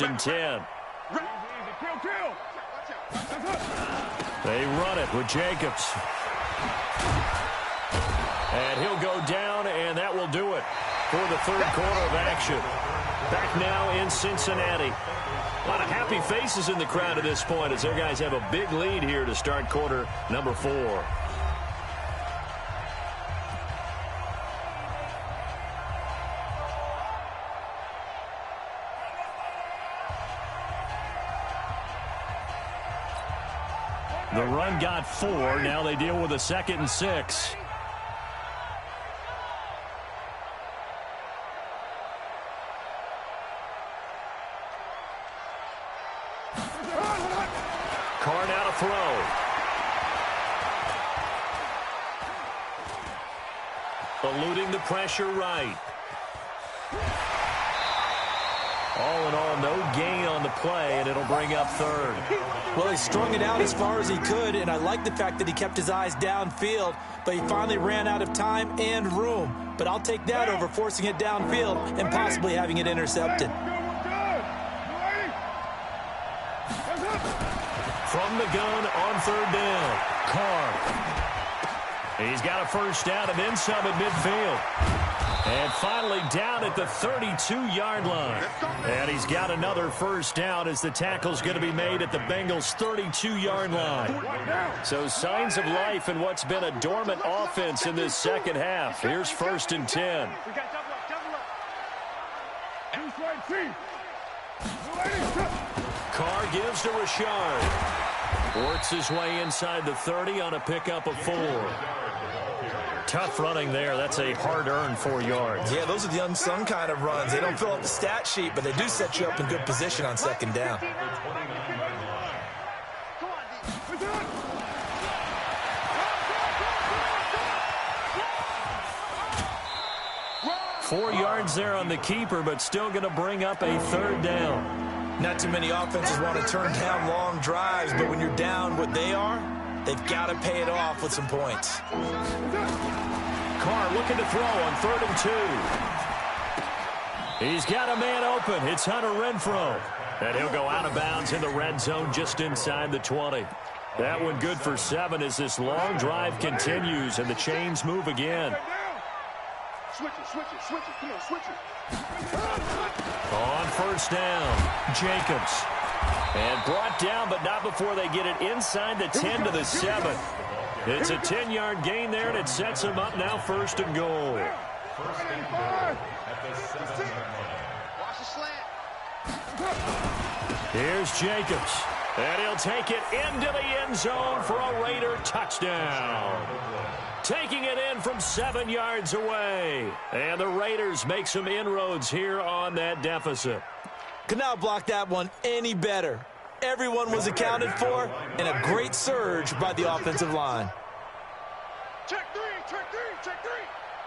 and 10. They run it with Jacobs. And he'll go down, and that will do it for the third quarter of action. Back now in Cincinnati. A lot of happy faces in the crowd at this point as their guys have a big lead here to start quarter number 4. The run got 4. Now they deal with a 2nd and 6. Carr now to throw. Eluding the pressure right. All in all, no gain on the play, and it'll bring up 3rd. Well, he strung it out as far as he could, and I like the fact that he kept his eyes downfield, but he finally ran out of time and room. But I'll take that over forcing it downfield and possibly having it intercepted. From the gun on 3rd down, Carr. He's got a first down and then some at midfield. And finally down at the 32-yard line. And he's got another first down as the tackle's going to be made at the Bengals' 32-yard line. So signs of life in what's been a dormant offense in this second half. Here's 1st and 10. Carr gives to Richard. Works his way inside the 30 on a pickup of 4. Tough running there. That's a hard-earned 4 yards. Yeah, those are the unsung kind of runs. They don't fill up the stat sheet, but they do set you up in good position on 2nd down. Four yards there on the keeper, but still going to bring up a 3rd down. Not too many offenses want to turn down long drives, but when you're down what they are, they've got to pay it off with some points. Carr looking to throw on 3rd and 2. He's got a man open. It's Hunter Renfrow. And he'll go out of bounds in the red zone just inside the 20. That one good for 7 as this long drive continues and the chains move again. Switch it. Come on, switch it. On 1st down, Jacobs. And brought down, but not before they get it inside the 10 to the 7. It's a 10-yard gain there, and it sets them up now 1st and goal. Watch the slant. Here's Jacobs. And he'll take it into the end zone for a Raider touchdown. Taking it in from 7 yards away. And the Raiders make some inroads here on that deficit. Could not block that one any better. Everyone was accounted for, and a great surge by the offensive line. Check three.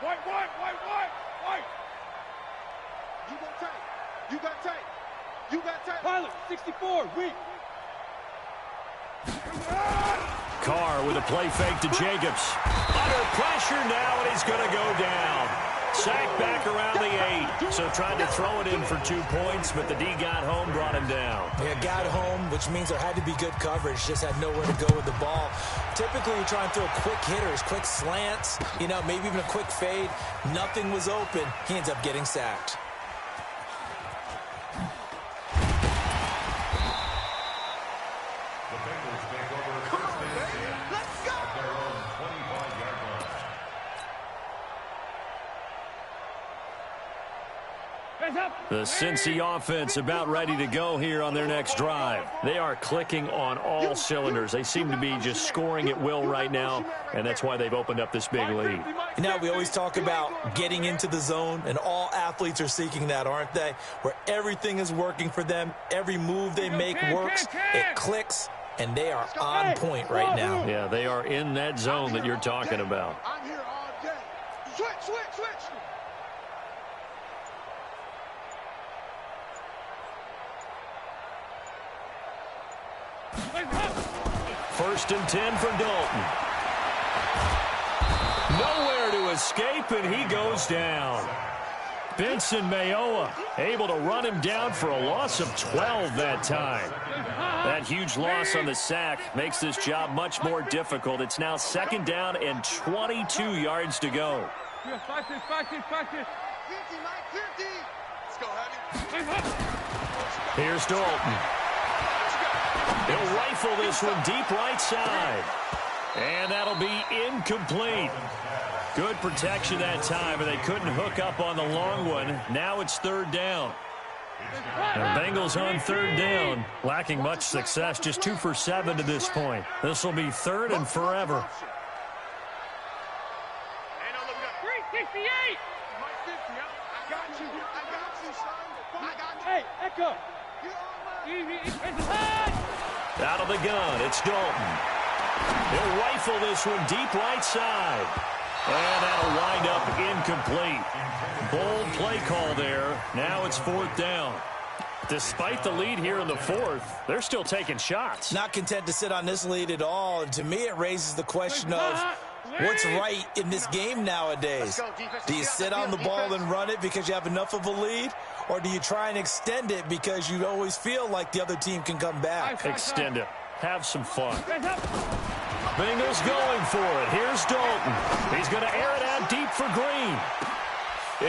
White. You got tape. Pilot, 64, weak. Carr with a play fake to Jacobs. Under pressure now, and he's going to go down. Sacked back around the 8. So tried to throw it in for 2 points, but the D got home, brought him down. Yeah, got home, which means there had to be good coverage. Just had nowhere to go with the ball. Typically, you try and throw quick hitters, quick slants, maybe even a quick fade. Nothing was open. He ends up getting sacked. The Cincy offense about ready to go here on their next drive. They are clicking on all cylinders. They seem to be just scoring at will right now, and that's why they've opened up this big lead. We always talk about getting into the zone, and all athletes are seeking that, aren't they? Where everything is working for them, every move they make works, it clicks, and they are on point right now. Yeah, they are in that zone that you're talking about. I'm here all day. Switch. 1st and 10 for Dalton. Nowhere to escape, and he goes down. Benson Mayowa able to run him down for a loss of 12 that time. That huge loss on the sack makes this job much more difficult. It's now 2nd down and 22 yards to go. Here's Dalton. He'll rifle this one deep right side. And that'll be incomplete. Good protection that time, and they couldn't hook up on the long one. Now it's 3rd down. The Bengals on 3rd down, lacking much success, just 2 for 7 to this point. This will be 3rd and forever. 368. Hey, Echo. Out of the gun, it's Dalton. He'll rifle this one deep right side. And that'll wind up incomplete. Bold play call there. Now it's 4th down. Despite the lead here in the 4th, they're still taking shots. Not content to sit on this lead at all. And to me, it raises the question of what's right in this game nowadays. Do you sit on the ball and run it because you have enough of a lead? Or do you try and extend it because you always feel like the other team can come back? Extend it. Have some fun. Bengals going for it. Here's Dalton. He's going to air it out deep for Green.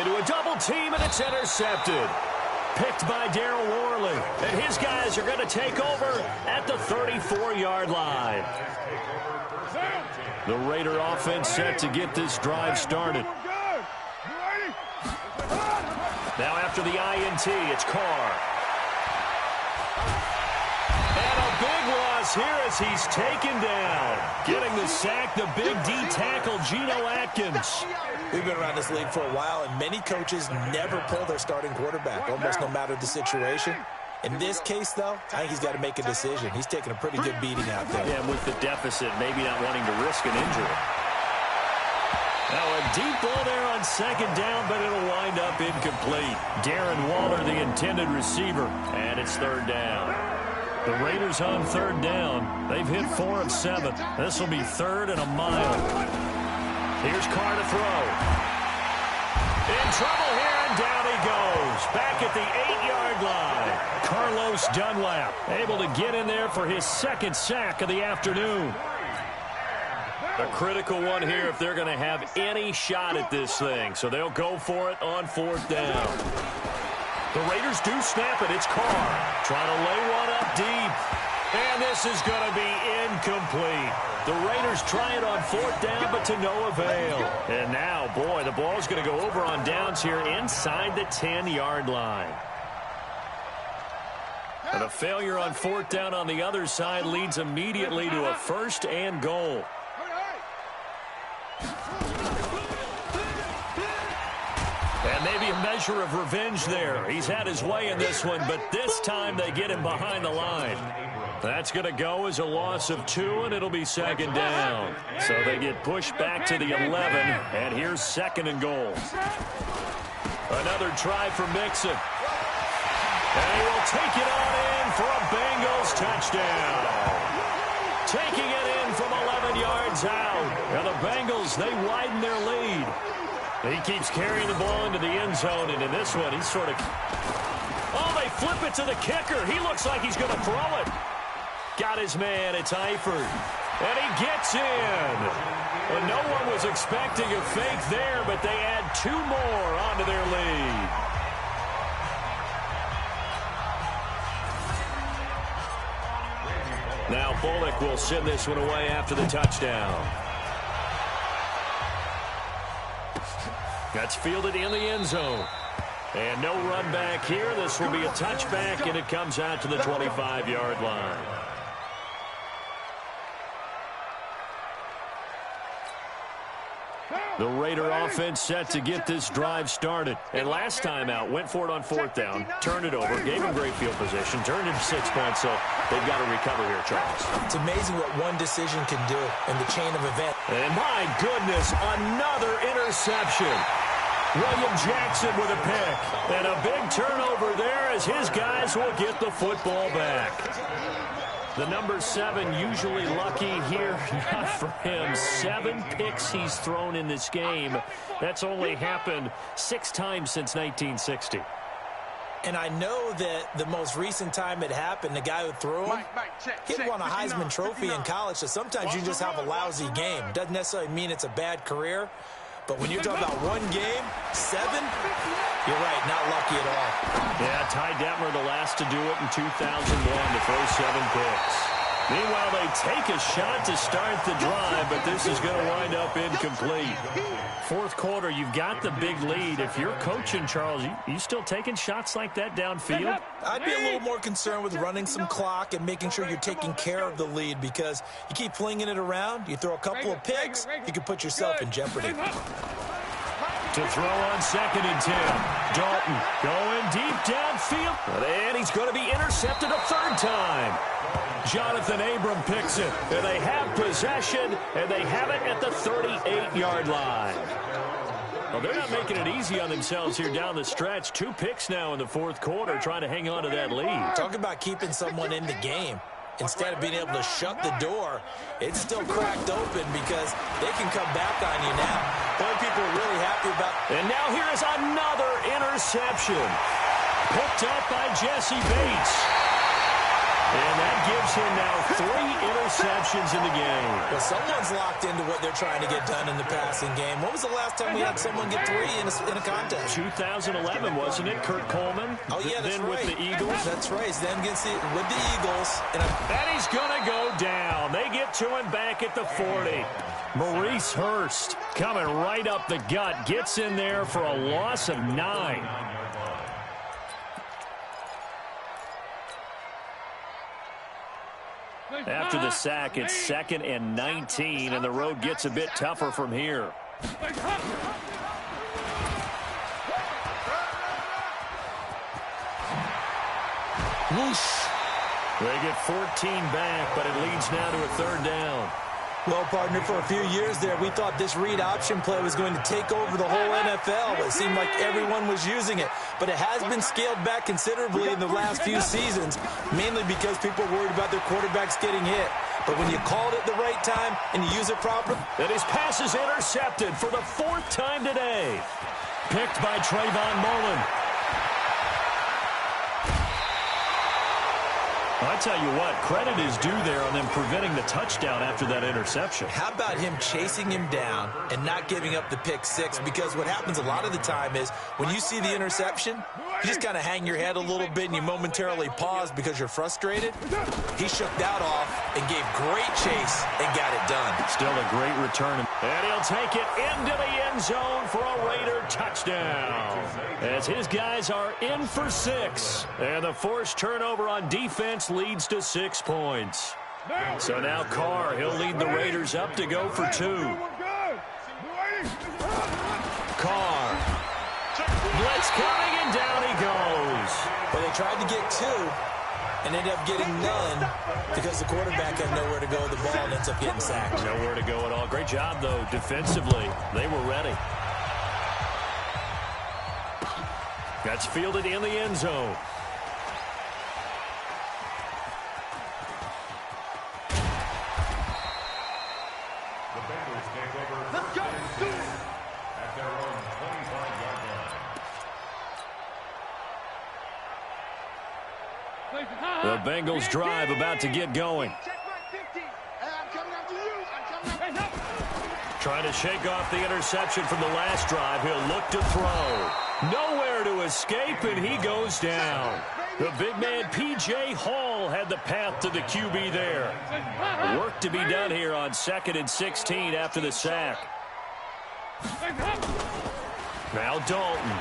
Into a double team, and it's intercepted. Picked by Darryl Worley. And his guys are going to take over at the 34-yard line. The Raider offense set to get this drive started. Now after the INT, it's Carr. And a big loss here as he's taken down. Getting the sack, the big D tackle, Geno Atkins. We've been around this league for a while, and many coaches never pull their starting quarterback, almost no matter the situation. In this case, though, I think he's got to make a decision. He's taking a pretty good beating out there. Yeah, with the deficit, maybe not wanting to risk an injury. Now a deep ball there on 2nd down, but it'll wind up incomplete. Darren Waller, the intended receiver, and it's 3rd down. The Raiders on 3rd down. They've hit 4 of 7. This will be 3rd and a mile. Here's Carr to throw. In trouble here, and down he goes. Back at the 8-yard line. Carlos Dunlap able to get in there for his 2nd sack of the afternoon. A critical one here if they're going to have any shot at this thing. So they'll go for it on 4th down. The Raiders do snap it. It's Carr trying to lay one up deep. And this is going to be incomplete. The Raiders try it on 4th down, but to no avail. And now, boy, the ball's going to go over on downs here inside the 10-yard line. And a failure on 4th down on the other side leads immediately to a 1st and goal. And maybe a measure of revenge there. He's had his way in this one, but this time they get him behind the line. That's going to go as a loss of 2, and it'll be 2nd down. So they get pushed back to the 11, and here's 2nd and goal. Another try for Mixon. And he will take it on in for a Bengals touchdown. Taking it in from 11 yards out. And the Bengals, they widen their lead. He keeps carrying the ball into the end zone, and in this one, he's sort of... Oh, they flip it to the kicker. He looks like he's going to throw it. Got his man. It's Eifert. And he gets in. And no one was expecting a fake there, but they add 2 more onto their lead. Now Bullock will send this one away after the touchdown. That's fielded in the end zone. And no run back here. This will be a touchback, and it comes out to the 25-yard line. The Raider offense set to get this drive started. And last time out, went for it on 4th down, turned it over, gave him great field position, turned it 6 points, so they've got to recover here, Charles. It's amazing what one decision can do in the chain of events. And my goodness, another interception. William Jackson with a pick. And a big turnover there as his guys will get the football back. The number 7 usually lucky here. Not for him. 7 picks he's thrown in this game. That's only happened 6 times since 1960. And I know that the most recent time it happened, the guy who threw him, he'd won a Heisman Trophy in college, so sometimes you just have a lousy game. Doesn't necessarily mean it's a bad career, but when you're talking about one game, 7, you're right, not lucky at all. Yeah, Ty Detmer, the last to do it in 2001 to throw 7 picks. Meanwhile, they take a shot to start the drive, but this is going to wind up incomplete. Fourth quarter, you've got the big lead. If you're coaching, Charles, you still taking shots like that downfield? I'd be a little more concerned with running some clock and making sure you're taking care of the lead, because you keep flinging it around, you throw a couple of picks, you can put yourself in jeopardy. To throw on 2nd and 10. Dalton going deep downfield. And he's going to be intercepted a 3rd time. Jonathan Abram picks it. And they have possession, and they have it at the 38-yard line. Well, they're not making it easy on themselves here down the stretch. 2 picks now in the 4th quarter, trying to hang on to that lead. Talk about keeping someone in the game. Instead of being able to shut the door, it's still cracked open because they can come back on you now. Boy, people are really happy about. And now here is another interception. Picked up by Jesse Bates. And that gives him now 3 interceptions in the game. Well, someone's locked into what they're trying to get done in the passing game. When was the last time we had someone get 3 in a contest? 2011, wasn't it? Kurt Coleman? Oh, yeah, that's then right. with the Eagles. That's right. Then with the Eagles. And he's going to go down. They get to him back at the 40. Maurice Hurst coming right up the gut. Gets in there for a loss of 9. After the sack, it's 2nd and 19, and the road gets a bit tougher from here. Whoosh. They get 14 back, but it leads now to a 3rd down. Well, partner, for a few years there, we thought this read option play was going to take over the whole NFL. It seemed like everyone was using it. But it has been scaled back considerably in the last few seasons, mainly because people are worried about their quarterbacks getting hit. But when you call it at the right time and you use it properly. And his pass is intercepted for the 4th time today. Picked by Trayvon Mullen. I tell you what, credit is due there on them preventing the touchdown after that interception. How about him chasing him down and not giving up the pick 6? Because what happens a lot of the time is when you see the interception, you just kind of hang your head a little bit and you momentarily pause because you're frustrated. He shook that off and gave great chase and got it done. Still a great return. And he'll take it into the end zone for a Raider touchdown. As his guys are in for 6. And the forced turnover on defense leads to 6 points. So now Carr, he'll lead the Raiders up to go for 2. Carr. Blitz coming, and down he goes. Well, they tried to get 2 and ended up getting none because the quarterback had nowhere to go with the ball and ends up getting sacked. Nowhere to go at all. Great job, though, defensively. They were ready. That's fielded in the end zone. Let's go. At their own 25-yard line. The Bengals drive about to get going. Trying to shake off the interception from the last drive. He'll look to throw. Nowhere to escape, and he goes down. The big man, P.J. Hall, had the path to the QB there. Work to be done here on 2nd and 16 after the sack. Now Dalton.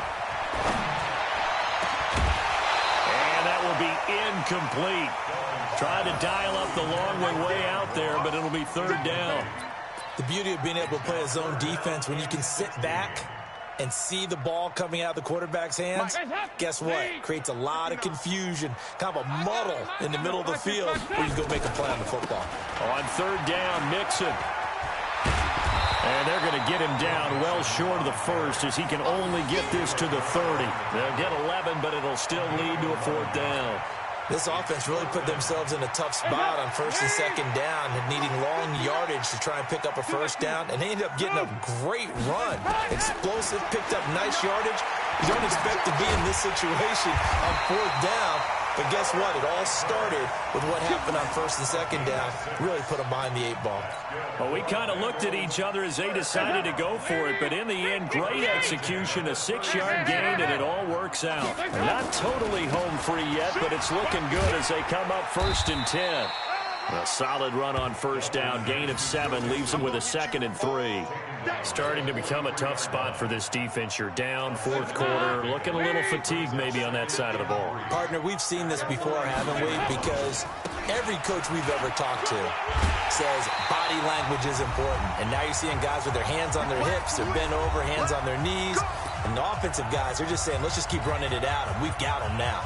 And that will be incomplete. Trying to dial up the long way out there, but it'll be 3rd down. The beauty of being able to play a zone defense when you can sit back and see the ball coming out of the quarterback's hands, guess what? Creates a lot of confusion, kind of a muddle in the middle of the field where you go make a play on the football. On 3rd down, Mixon. And they're going to get him down well short of the 1st as he can only get this to the 30. They'll get 11, but it'll still lead to a 4th down. This offense really put themselves in a tough spot on first and second down, needing long yardage to try and pick up a first down, and they ended up getting a great run. Explosive, picked up nice yardage. You don't expect to be in this situation on fourth down, but guess what? It all started with what happened on first and second down. Really put them behind the 8-ball. Well, we kind of looked at each other as they decided to go for it, but in the end, great execution, a 6-yard gain, and it all works out. Not totally home free yet, but it's looking good as they come up first and 10. A solid run on first down, gain of 7, leaves them with a 2nd and 3. Starting to become a tough spot for this defense. You're down, fourth quarter, looking a little fatigued maybe on that side of the ball. Partner, we've seen this before, haven't we? Because every coach we've ever talked to says body language is important. And now you're seeing guys with their hands on their hips, they're bent over, hands on their knees. And the offensive guys, they're just saying, let's just keep running it out, and we've got them now.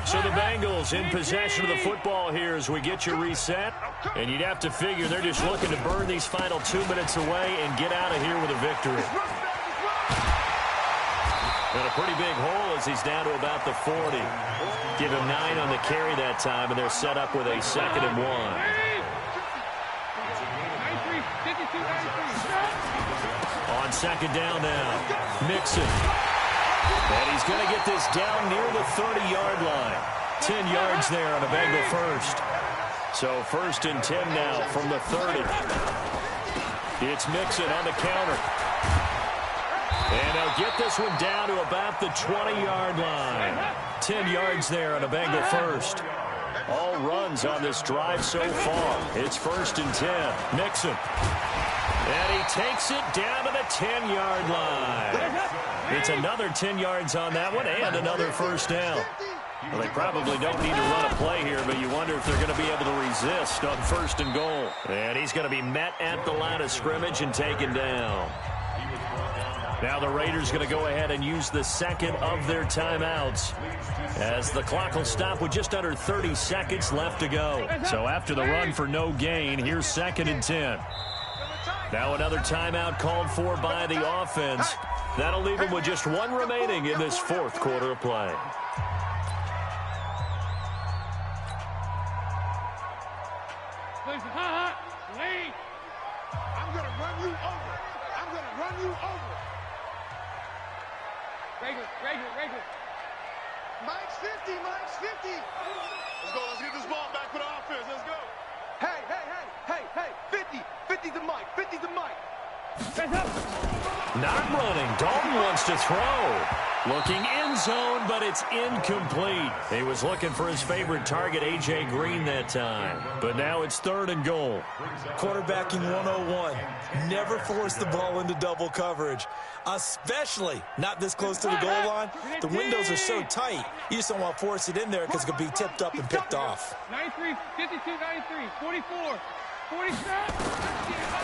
So the Bengals in possession of the football here as we get you reset. And you'd have to figure they're just looking to burn these final 2 minutes away and get out of here with a victory. And a pretty big hole as he's down to about the 40. Give him 9 on the carry that time, and they're set up with a 2nd and 1. On second down now, Mixon. And he's going to get this down near the 30-yard line. 10 yards there on a Bengal first. So first and 10 now from the 30. It's Mixon on the counter. And they'll get this one down to about the 20-yard line. 10 yards there on a Bengal first. All runs on this drive so far. It's first and 10. Mixon. And he takes it down to the 10-yard line. It's another 10 yards on that one and another first down. Well, they probably don't need to run a play here, but you wonder if they're going to be able to resist on first and goal. And he's going to be met at the line of scrimmage and taken down. Now the Raiders going to go ahead and use the second of their timeouts as the clock will stop with just under 30 seconds left to go. So after the run for no gain, here's 2nd and 10. Now another timeout called for by the offense. That'll leave them with just 1 remaining in this fourth quarter of play. I'm going to run you over. I'm going to run you over. Regular. Mike's 50, Mike's 50. Let's go. Let's get this ball back for the offense. Let's go. Hey. 50 to Mike. 50 to Mike. Not running. Dalton wants to throw. Looking end zone, but it's incomplete. He was looking for his favorite target, A.J. Green, that time. But now it's 3rd and goal. Quarterbacking 101. Never force the ball into double coverage, especially not this close to the goal line. The windows are so tight, you just don't want to force it in there because it could be tipped up and picked off. 93, 52, 93, 44, 47.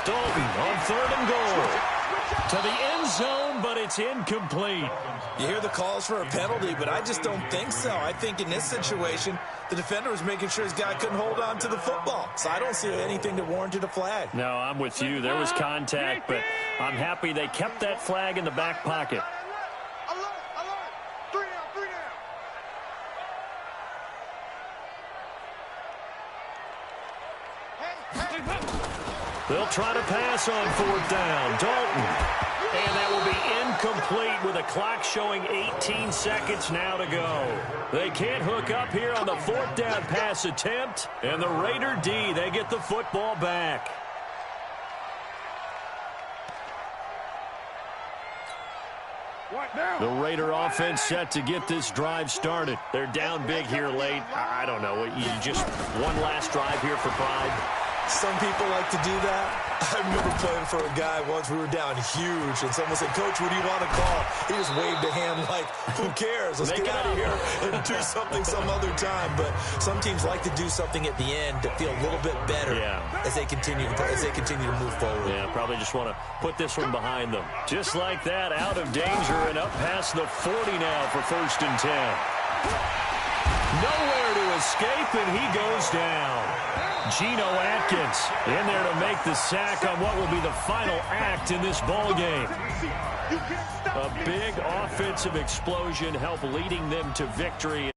Dalton on 3rd and goal. To the end zone, but it's incomplete. You hear the calls for a penalty, but I just don't think so. I think in this situation, the defender was making sure his guy couldn't hold on to the football. So I don't see anything that warranted a flag. No, I'm with you. There was contact, but I'm happy they kept that flag in the back pocket. Alert. 3 down. Hey. They'll try to pass on 4th down. Dalton. And that will be incomplete with a clock showing 18 seconds now to go. They can't hook up here on the 4th down pass attempt. And the Raider D, they get the football back. The Raider offense set to get this drive started. They're down big here late. I don't know. You just one last drive here for pride. Some people like to do that. I remember playing for a guy once. We were down huge, and someone said, "Coach, what do you want to call?" He just waved a hand like, "Who cares? Let's get out of here and do something some other time." But some teams like to do something at the end to feel a little bit better as they continue to move forward. Yeah, probably just want to put this one behind them. Just like that, out of danger and up past the 40 now for 1st and 10. Nowhere to escape, and he goes down. Geno Atkins in there to make the sack on what will be the final act in this ball game. A big offensive explosion helped leading them to victory.